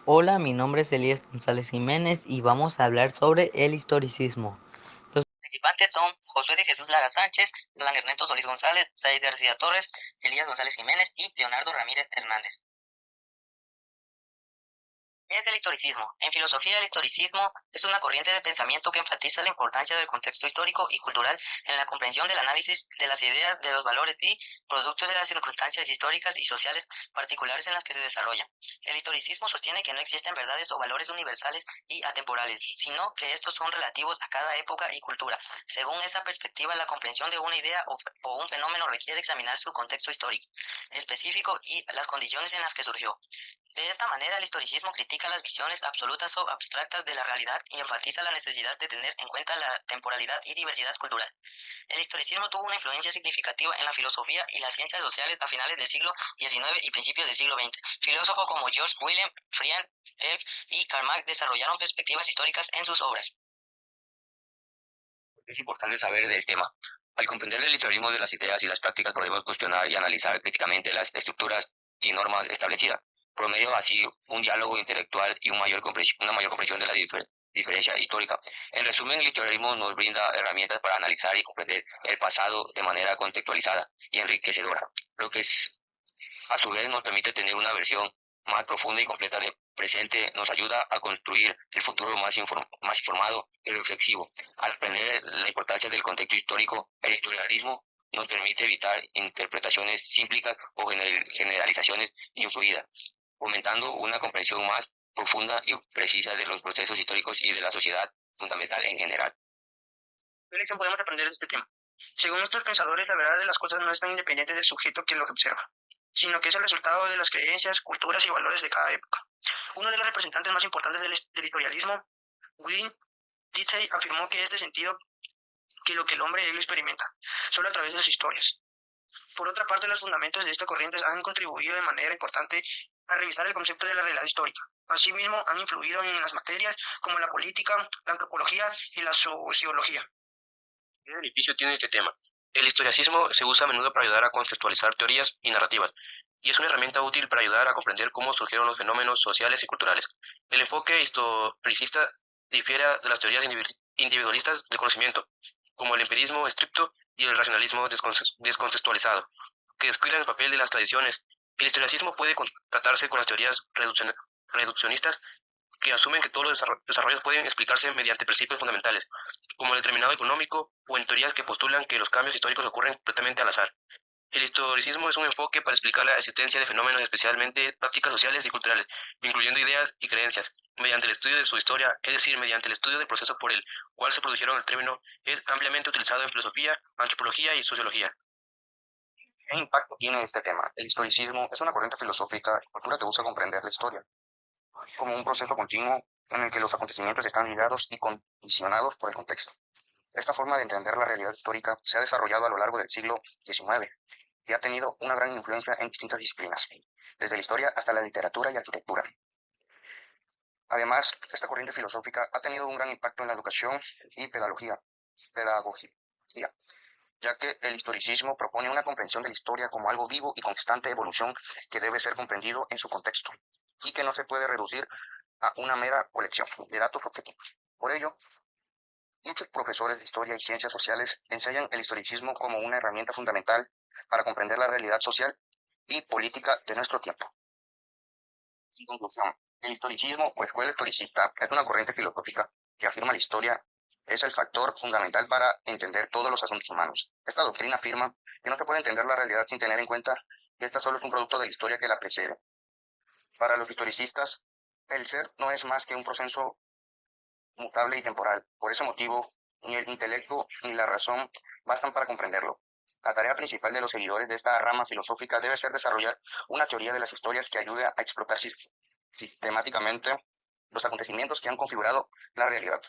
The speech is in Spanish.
Hola, mi nombre es Elías González Jiménez y vamos a hablar sobre el historicismo. Los participantes son Josué de Jesús Lara Sánchez, Alan Ernesto Solís González, Said García Torres, Elías González Jiménez y Leonardo Ramírez Hernández. ¿Qué es el historicismo? En filosofía, el historicismo es una corriente de pensamiento que enfatiza la importancia del contexto histórico y cultural en la comprensión del análisis de las ideas, de los valores y productos de las circunstancias históricas y sociales particulares en las que se desarrollan. El historicismo sostiene que no existen verdades o valores universales y atemporales, sino que estos son relativos a cada época y cultura. Según esa perspectiva, la comprensión de una idea o un fenómeno requiere examinar su contexto histórico específico y las condiciones en las que surgió. De esta manera, el historicismo critica las visiones absolutas o abstractas de la realidad y enfatiza la necesidad de tener en cuenta la temporalidad y diversidad cultural. El historicismo tuvo una influencia significativa en la filosofía y las ciencias sociales a finales del siglo XIX y principios del siglo XX. Filósofos como George Wilhelm Friedrich y Karl Marx desarrollaron perspectivas históricas en sus obras. Es importante saber del tema. Al comprender el historismo de las ideas y las prácticas podemos cuestionar y analizar críticamente las estructuras y normas establecidas, promedio así un diálogo intelectual y una mayor comprensión de la diferencia histórica. En resumen, el historismo nos brinda herramientas para analizar y comprender el pasado de manera contextualizada y enriquecedora, lo que a su vez nos permite tener una versión más profunda y completa del presente, nos ayuda a construir el futuro más informado y reflexivo. Al aprender la importancia del contexto histórico, el historialismo nos permite evitar interpretaciones simplicias o generalizaciones influidas, fomentando una comprensión más profunda y precisa de los procesos históricos y de la sociedad fundamental en general. ¿Qué lección podemos aprender de este tema? Según estos pensadores, la verdad de las cosas no es tan independiente del sujeto que los observa, sino que es el resultado de las creencias, culturas y valores de cada época. Uno de los representantes más importantes del historialismo, William Tilsley, afirmó que es de sentido que lo que el hombre él experimenta, solo a través de las historias. Por otra parte, los fundamentos de esta corriente han contribuido de manera importante a revisar el concepto de la realidad histórica. Asimismo, han influido en las materias como la política, la antropología y la sociología. ¿Qué beneficio tiene este tema? El historicismo se usa a menudo para ayudar a contextualizar teorías y narrativas, y es una herramienta útil para ayudar a comprender cómo surgieron los fenómenos sociales y culturales. El enfoque historicista difiere de las teorías individualistas del conocimiento, como el empirismo estricto y el racionalismo descontextualizado, que descuidan el papel de las tradiciones. El historicismo puede tratarse con las teorías reduccionistas que asumen que todos los desarrollos pueden explicarse mediante principios fundamentales, como el determinado económico, o en teorías que postulan que los cambios históricos ocurren completamente al azar. El historicismo es un enfoque para explicar la existencia de fenómenos, especialmente prácticas sociales y culturales, incluyendo ideas y creencias, mediante el estudio de su historia, es decir, mediante el estudio del proceso por el cual se produjeron. El término es ampliamente utilizado en filosofía, antropología y sociología. ¿Qué impacto tiene este tema? El historicismo es una corriente filosófica y cultura que busca comprender la historia como un proceso continuo en el que los acontecimientos están ligados y condicionados por el contexto. Esta forma de entender la realidad histórica se ha desarrollado a lo largo del siglo XIX y ha tenido una gran influencia en distintas disciplinas, desde la historia hasta la literatura y arquitectura. Además, esta corriente filosófica ha tenido un gran impacto en la educación y pedagogía, ya que el historicismo propone una comprensión de la historia como algo vivo y constante evolución que debe ser comprendido en su contexto y que no se puede reducir a una mera colección de datos objetivos. Por ello, muchos profesores de historia y ciencias sociales enseñan el historicismo como una herramienta fundamental para comprender la realidad social y política de nuestro tiempo. En conclusión, el historicismo o escuela historicista es una corriente filosófica que afirma la historia es el factor fundamental para entender todos los asuntos humanos. Esta doctrina afirma que no se puede entender la realidad sin tener en cuenta que esta solo es un producto de la historia que la precede. Para los historicistas, el ser no es más que un proceso mutable y temporal. Por ese motivo, ni el intelecto ni la razón bastan para comprenderlo. La tarea principal de los seguidores de esta rama filosófica debe ser desarrollar una teoría de las historias que ayude a explotar sistemáticamente los acontecimientos que han configurado la realidad.